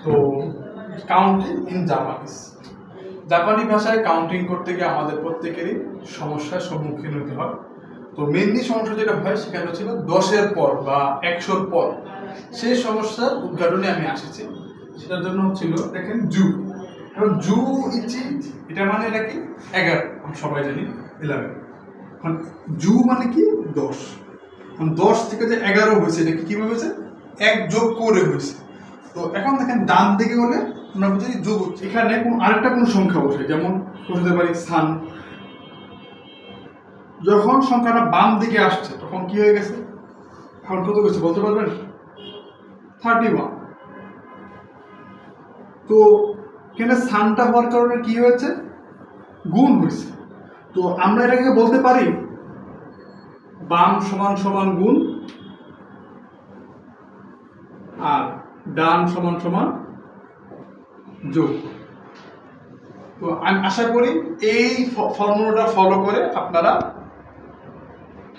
তো counting in Japanese, জাপানি ভাষায় কাউন্টিং করতে গিয়ে আমাদের প্রত্যেকেরই সমস্যার সম্মুখীন হতে হয়। তো মেনলি সমস্যা যেটা হয় সেখানে ছিল 10-এর পর বা 100-র পর, সেই সমস্যার উদ্ঘাটনে আমি আসেছি। সেটার জন্য হচ্ছিল দেখেন জু, এখন জু ইচ্ছি এটা মানে এটা কি 11, আমি সবাই জানি 11। এখন জু মানে কি 10, এখন 10 থেকে যে 11 হয়েছে এটা কিভাবে হয়েছে, 1 যোগ করে হয়েছে। তো এখন দেখেন ডান দিকে হলে আমরা বুঝি যোগ হচ্ছে, এখানে আরেকটা কোনো সংখ্যা বসে, যেমন বসাতে পারি স্থান। যখন সংখ্যাটা বাম দিকে আসছে তখন কি হয়ে গেছে, এখন কত গেছে বলতে পারবেন, 31। তো এখানে স্থানটা হওয়ার কারণে কি হয়েছে, গুণ হয়েছে। তো আমরা এটাকে বলতে পারি বাম সমান সমান গুণ আর ডান সমান সমান যোগ। তো আমি আশা করি এই ফর্মুলাটা ফলো করে আপনারা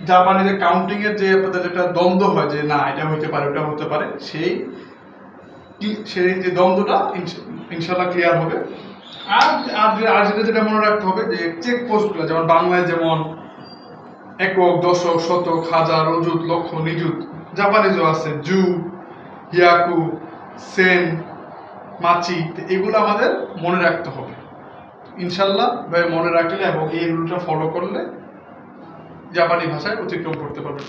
জাপানি যে কাউন্টিং এর যে আপনাদের যেটা দ্বন্দ্ব হয় যে না এটা হতে পারে ওটা হতে পারে, সেই যে দ্বন্দ্বটা ইনশাল্লাহ ক্লিয়ার হবে। আর যেটা মনে রাখতে হবে যে চেক পোস্টগুলো, যেমন বাংলায় যেমন একক, দশক, শতক, হাজার, অযুত, লক্ষ, নিযুত, জাপানিজও আছে জু, হিয়াকু, সেন, মাচি, এগুলো আমাদের মনে রাখতে হবে ইনশাল্লাহ। মনে রাখলে এবং এই রুলটা ফলো করলে জাপানি ভাষায় অতিক্রম করতে পারবেন।